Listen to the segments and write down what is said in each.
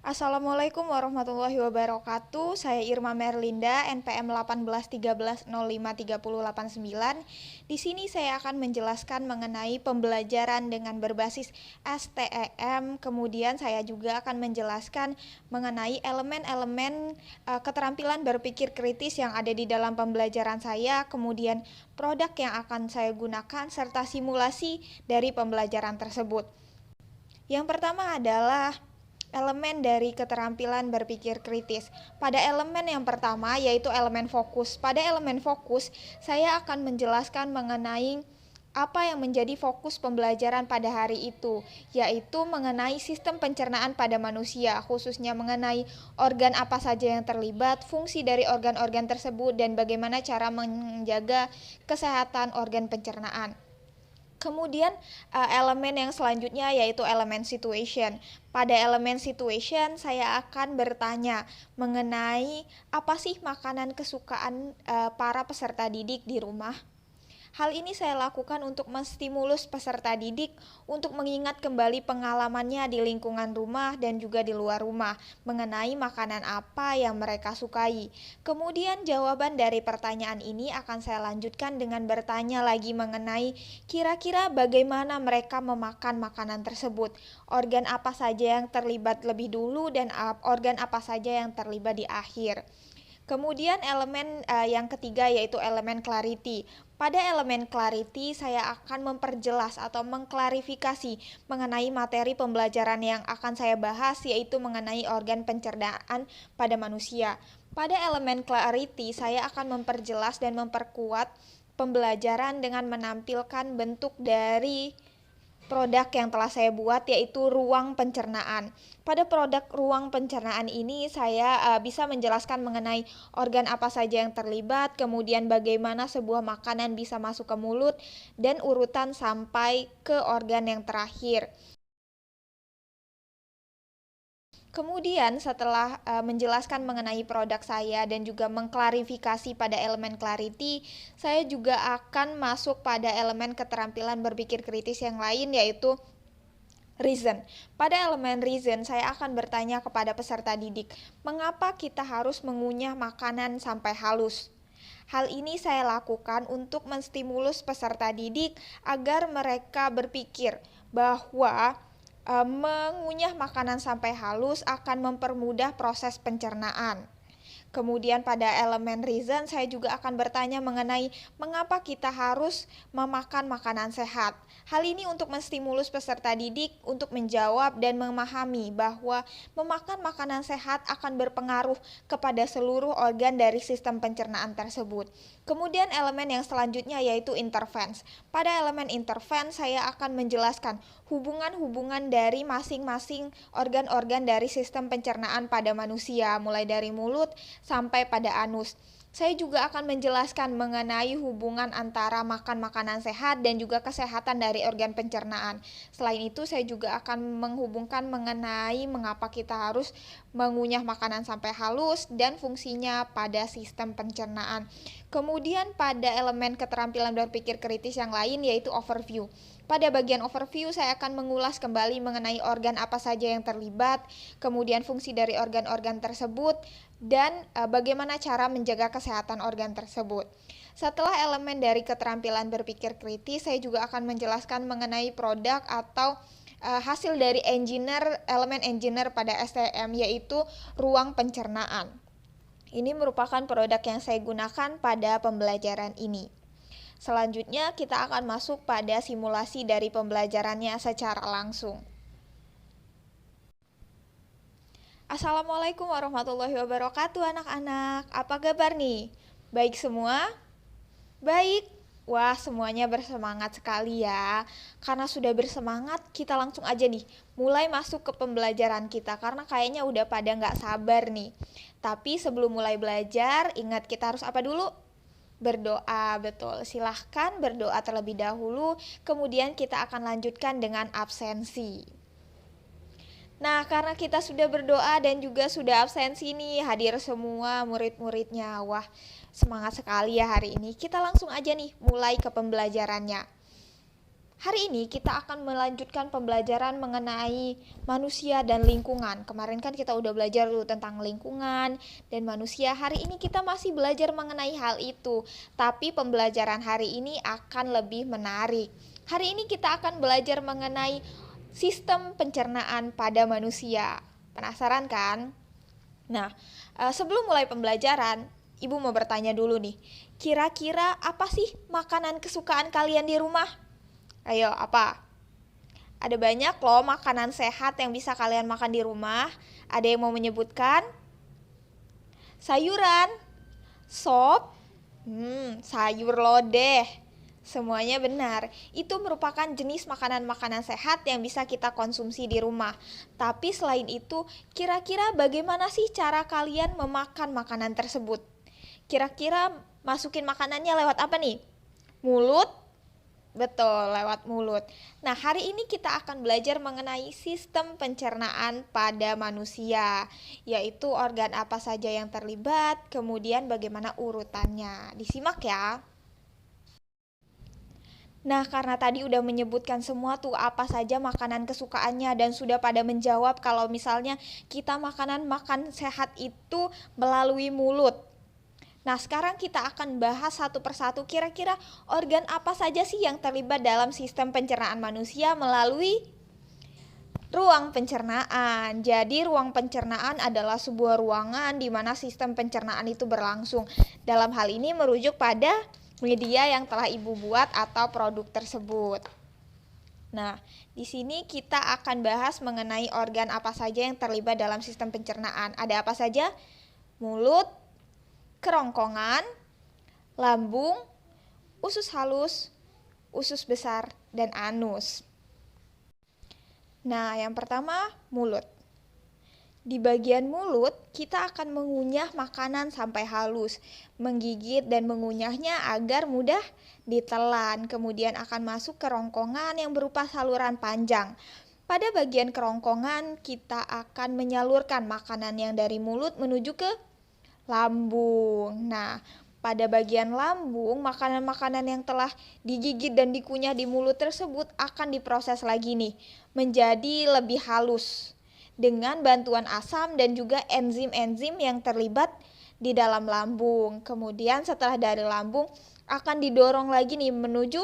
Assalamualaikum warahmatullahi wabarakatuh. Saya Irma Merlinda, NPM 1813053089. Di sini saya akan menjelaskan mengenai pembelajaran dengan berbasis STEM. Kemudian saya juga akan menjelaskan mengenai elemen-elemen keterampilan berpikir kritis yang ada di dalam pembelajaran saya, kemudian produk yang akan saya gunakan serta simulasi dari pembelajaran tersebut. Yang pertama adalah elemen dari keterampilan berpikir kritis. Pada elemen yang pertama yaitu elemen fokus. Pada elemen fokus, saya akan menjelaskan mengenai apa yang menjadi fokus pembelajaran pada hari itu, yaitu mengenai sistem pencernaan pada manusia, khususnya mengenai organ apa saja yang terlibat, fungsi dari organ-organ tersebut, dan bagaimana cara menjaga kesehatan organ pencernaan. Kemudian elemen yang selanjutnya yaitu elemen situation. Pada elemen situation saya akan bertanya mengenai apa sih makanan kesukaan para peserta didik di rumah. Hal ini saya lakukan untuk menstimulus peserta didik untuk mengingat kembali pengalamannya di lingkungan rumah dan juga di luar rumah mengenai makanan apa yang mereka sukai. Kemudian jawaban dari pertanyaan ini akan saya lanjutkan dengan bertanya lagi mengenai kira-kira bagaimana mereka memakan makanan tersebut. Organ apa saja yang terlibat lebih dulu dan organ apa saja yang terlibat di akhir. Kemudian elemen yang ketiga yaitu elemen clarity. Pada elemen clarity saya akan memperjelas atau mengklarifikasi mengenai materi pembelajaran yang akan saya bahas yaitu mengenai organ pencernaan pada manusia. Pada elemen clarity saya akan memperjelas dan memperkuat pembelajaran dengan menampilkan bentuk dari produk yang telah saya buat yaitu ruang pencernaan. Pada produk ruang pencernaan ini saya bisa menjelaskan mengenai organ apa saja yang terlibat, kemudian bagaimana sebuah makanan bisa masuk ke mulut, dan urutan sampai ke organ yang terakhir. Kemudian setelah menjelaskan mengenai produk saya dan juga mengklarifikasi pada elemen clarity, saya juga akan masuk pada elemen keterampilan berpikir kritis yang lain yaitu reason. Pada elemen reason, saya akan bertanya kepada peserta didik, mengapa kita harus mengunyah makanan sampai halus? Hal ini saya lakukan untuk menstimulus peserta didik agar mereka berpikir bahwa mengunyah makanan sampai halus akan mempermudah proses pencernaan. Kemudian pada elemen reason saya juga akan bertanya mengenai mengapa kita harus memakan makanan sehat. Hal ini untuk menstimulus peserta didik untuk menjawab dan memahami bahwa memakan makanan sehat akan berpengaruh kepada seluruh organ dari sistem pencernaan tersebut. Kemudian elemen yang selanjutnya yaitu interference. Pada elemen interference saya akan menjelaskan hubungan-hubungan dari masing-masing organ-organ dari sistem pencernaan pada manusia, mulai dari mulut sampai pada anus. Saya juga akan menjelaskan mengenai hubungan antara makan makanan sehat dan juga kesehatan dari organ pencernaan. Selain itu, saya juga akan menghubungkan mengenai mengapa kita harus mengunyah makanan sampai halus dan fungsinya pada sistem pencernaan. Kemudian pada elemen keterampilan berpikir kritis yang lain yaitu overview. Pada bagian overview saya akan mengulas kembali mengenai organ apa saja yang terlibat, kemudian fungsi dari organ-organ tersebut, dan bagaimana cara menjaga kesehatan organ tersebut. Setelah elemen dari keterampilan berpikir kritis, saya juga akan menjelaskan mengenai produk atau hasil dari elemen engineer pada STM yaitu ruang pencernaan. Ini merupakan produk yang saya gunakan pada pembelajaran ini. Selanjutnya kita akan masuk pada simulasi dari pembelajarannya secara langsung. Assalamualaikum warahmatullahi wabarakatuh anak-anak. Apa kabar nih? Baik semua? Baik. Wah, semuanya bersemangat sekali ya. Karena sudah bersemangat, kita langsung aja nih mulai masuk ke pembelajaran kita. Karena kayaknya udah pada nggak sabar nih. Tapi sebelum mulai belajar, ingat kita harus apa dulu? Berdoa, betul. Silahkan berdoa terlebih dahulu, kemudian kita akan lanjutkan dengan absensi. Nah, karena kita sudah berdoa dan juga sudah absensi nih, hadir semua murid-muridnya. Wah, semangat sekali ya hari ini. Kita langsung aja nih mulai ke pembelajarannya. Hari ini kita akan melanjutkan pembelajaran mengenai manusia dan lingkungan. Kemarin kan kita udah belajar dulu tentang lingkungan dan manusia. Hari ini kita masih belajar mengenai hal itu. Tapi pembelajaran hari ini akan lebih menarik. Hari ini kita akan belajar mengenai sistem pencernaan pada manusia. Penasaran kan? Nah, sebelum mulai pembelajaran, Ibu mau bertanya dulu nih. Kira-kira apa sih makanan kesukaan kalian di rumah? Ayo, apa? Ada banyak loh makanan sehat yang bisa kalian makan di rumah. Ada yang mau menyebutkan? Sayuran, sop, sayur lodeh. Semuanya benar. Itu merupakan jenis makanan-makanan sehat yang bisa kita konsumsi di rumah. Tapi selain itu, kira-kira bagaimana sih cara kalian memakan makanan tersebut? Kira-kira masukin makanannya lewat apa nih? Mulut? Betul, lewat mulut. Nah, hari ini kita akan belajar mengenai sistem pencernaan pada manusia, yaitu organ apa saja yang terlibat, kemudian bagaimana urutannya. Disimak ya. Nah, karena tadi udah menyebutkan semua tuh apa saja makanan kesukaannya dan sudah pada menjawab kalau misalnya kita makan sehat itu melalui mulut. Nah, sekarang kita akan bahas satu persatu kira-kira organ apa saja sih yang terlibat dalam sistem pencernaan manusia melalui ruang pencernaan. Jadi, ruang pencernaan adalah sebuah ruangan di mana sistem pencernaan itu berlangsung. Dalam hal ini merujuk pada media yang telah Ibu buat atau produk tersebut. Nah, di sini kita akan bahas mengenai organ apa saja yang terlibat dalam sistem pencernaan. Ada apa saja? Mulut, kerongkongan, lambung, usus halus, usus besar, dan anus. Nah, yang pertama, mulut. Di bagian mulut, kita akan mengunyah makanan sampai halus, menggigit dan mengunyahnya agar mudah ditelan. Kemudian akan masuk ke kerongkongan yang berupa saluran panjang. Pada bagian kerongkongan, kita akan menyalurkan makanan yang dari mulut menuju ke lambung. Nah, pada bagian lambung, makanan-makanan yang telah digigit dan dikunyah di mulut tersebut akan diproses lagi nih, menjadi lebih halus dengan bantuan asam dan juga enzim-enzim yang terlibat di dalam lambung. Kemudian setelah dari lambung akan didorong lagi nih menuju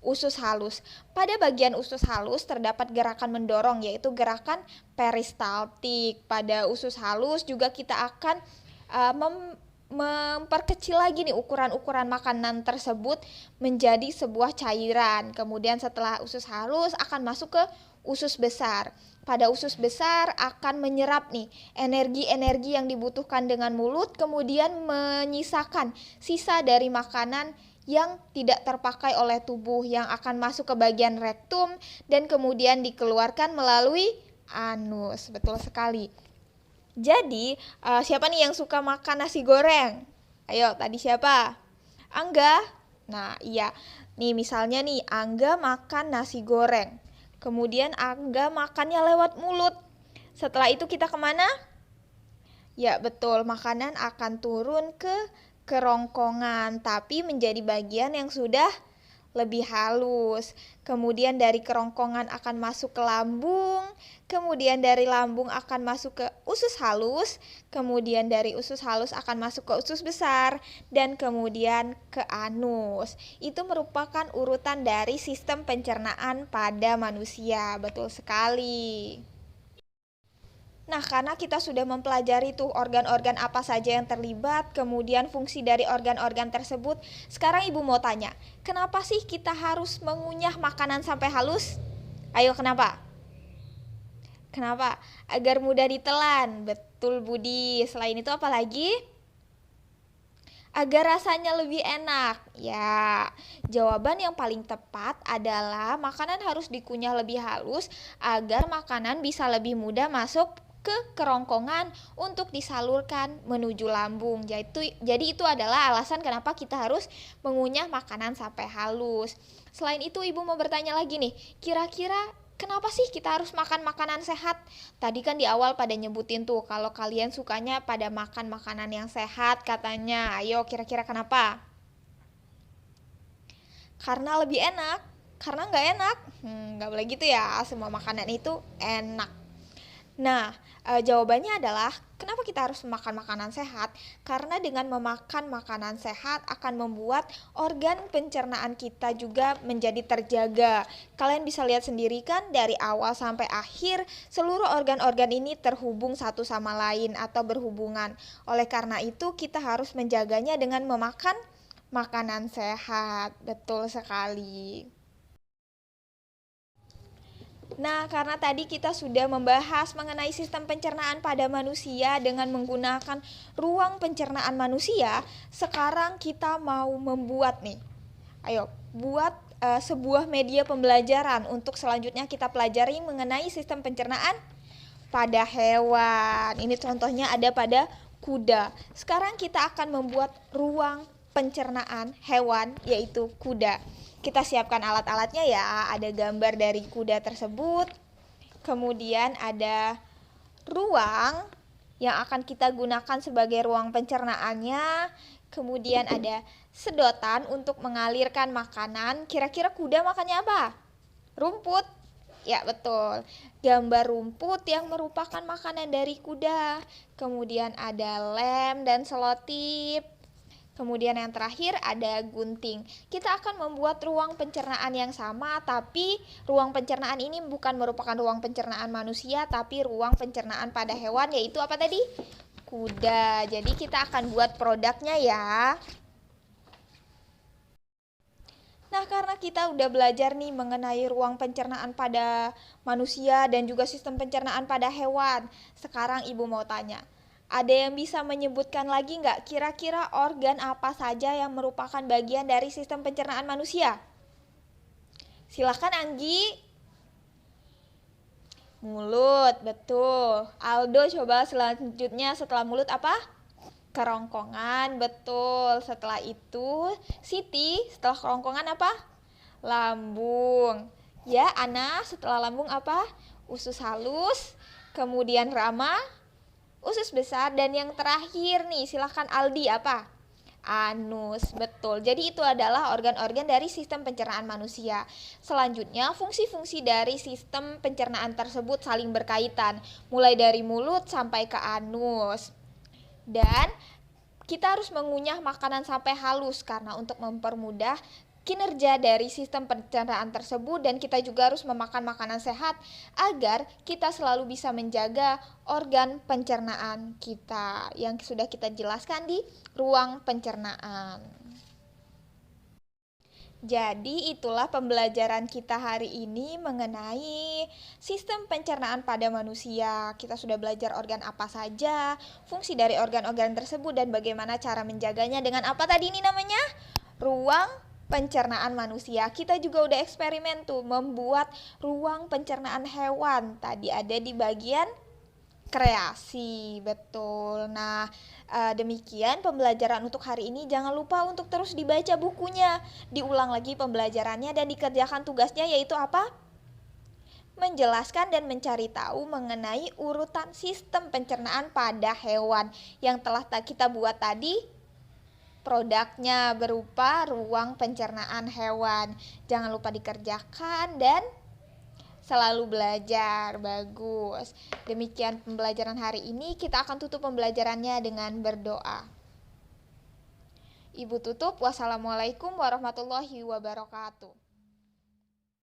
usus halus. Pada bagian usus halus terdapat gerakan mendorong, yaitu gerakan peristaltik. Pada usus halus juga kita akan memperkecil lagi nih ukuran-ukuran makanan tersebut menjadi sebuah cairan. Kemudian setelah usus halus akan masuk ke usus besar. Pada usus besar akan menyerap nih energi-energi yang dibutuhkan dengan mulut, kemudian menyisakan sisa dari makanan yang tidak terpakai oleh tubuh yang akan masuk ke bagian rektum dan kemudian dikeluarkan melalui anus. Betul sekali. Jadi, siapa nih yang suka makan nasi goreng? Ayo, tadi siapa? Angga. Nah, iya. Nih, misalnya nih, Angga makan nasi goreng. Kemudian Angga makannya lewat mulut. Setelah itu kita kemana? Ya, betul. Makanan akan turun ke kerongkongan, tapi menjadi bagian yang sudah lebih halus. Kemudian dari kerongkongan akan masuk ke lambung, kemudian dari lambung akan masuk ke usus halus, kemudian dari usus halus akan masuk ke usus besar, dan kemudian ke anus. Itu merupakan urutan dari sistem pencernaan pada manusia. Betul sekali. Nah, karena kita sudah mempelajari tuh organ-organ apa saja yang terlibat, kemudian fungsi dari organ-organ tersebut, sekarang Ibu mau tanya, kenapa sih kita harus mengunyah makanan sampai halus? Ayo, kenapa? Kenapa? Agar mudah ditelan. Betul, Budi. Selain itu apa lagi? Agar rasanya lebih enak. Ya, jawaban yang paling tepat adalah makanan harus dikunyah lebih halus agar makanan bisa lebih mudah masuk ke kerongkongan untuk disalurkan menuju lambung. Jadi itu adalah alasan kenapa kita harus mengunyah makanan sampai halus. Selain itu, Ibu mau bertanya lagi nih, kira-kira kenapa sih kita harus makan makanan sehat? Tadi kan di awal pada nyebutin tuh kalau kalian sukanya pada makan makanan yang sehat katanya. Ayo, kira-kira kenapa? Karena lebih enak. karena nggak enak. Nggak boleh gitu ya, semua makanan itu enak. Nah, jawabannya adalah kenapa kita harus makan makanan sehat? Karena dengan memakan makanan sehat akan membuat organ pencernaan kita juga menjadi terjaga. Kalian bisa lihat sendiri kan dari awal sampai akhir seluruh organ-organ ini terhubung satu sama lain atau berhubungan. Oleh karena itu kita harus menjaganya dengan memakan makanan sehat. Betul sekali. Nah, karena tadi kita sudah membahas mengenai sistem pencernaan pada manusia dengan menggunakan ruang pencernaan manusia, sekarang kita mau membuat nih. Ayo, buat sebuah media pembelajaran untuk selanjutnya kita pelajari mengenai sistem pencernaan pada hewan. Ini contohnya ada pada kuda. Sekarang kita akan membuat ruang pencernaan hewan yaitu kuda. Kita siapkan alat-alatnya ya, ada gambar dari kuda tersebut. Kemudian ada ruang yang akan kita gunakan sebagai ruang pencernaannya. Kemudian ada sedotan untuk mengalirkan makanan. Kira-kira kuda makannya apa? Rumput. Ya betul, gambar rumput yang merupakan makanan dari kuda. Kemudian ada lem dan selotip. Kemudian yang terakhir ada gunting. Kita akan membuat ruang pencernaan yang sama, tapi ruang pencernaan ini bukan merupakan ruang pencernaan manusia, tapi ruang pencernaan pada hewan, yaitu apa tadi? Kuda. Jadi kita akan buat produknya ya. Nah, karena kita udah belajar nih mengenai ruang pencernaan pada manusia dan juga sistem pencernaan pada hewan. Sekarang Ibu mau tanya, ada yang bisa menyebutkan lagi nggak kira-kira organ apa saja yang merupakan bagian dari sistem pencernaan manusia? Silahkan Anggi. Mulut, betul. Aldo coba selanjutnya setelah mulut apa? Kerongkongan, betul. Setelah itu Siti, setelah kerongkongan apa? Lambung. Ya, Ana, setelah lambung apa? Usus halus. Kemudian Rama, usus besar. Dan yang terakhir nih, silahkan Aldi apa? Anus, betul. Jadi itu adalah organ-organ dari sistem pencernaan manusia. Selanjutnya, fungsi-fungsi dari sistem pencernaan tersebut saling berkaitan, mulai dari mulut sampai ke anus. Dan kita harus mengunyah makanan sampai halus karena untuk mempermudah kinerja dari sistem pencernaan tersebut, dan kita juga harus memakan makanan sehat agar kita selalu bisa menjaga organ pencernaan kita yang sudah kita jelaskan di ruang pencernaan. Jadi itulah pembelajaran kita hari ini mengenai sistem pencernaan pada manusia. Kita sudah belajar organ apa saja, fungsi dari organ-organ tersebut, dan bagaimana cara menjaganya dengan apa tadi ini namanya? Ruang pencernaan manusia. Kita juga udah eksperimen tuh membuat ruang pencernaan hewan. Tadi ada di bagian kreasi, betul. Nah, demikian pembelajaran untuk hari ini. Jangan lupa untuk terus dibaca bukunya, diulang lagi pembelajarannya, dan dikerjakan tugasnya, yaitu apa? Menjelaskan dan mencari tahu mengenai urutan sistem pencernaan pada hewan yang telah kita buat tadi. Produknya berupa ruang pencernaan hewan. Jangan lupa dikerjakan dan selalu belajar. Bagus. Demikian pembelajaran hari ini. Kita akan tutup pembelajarannya dengan berdoa. Ibu tutup. Wassalamualaikum warahmatullahi wabarakatuh.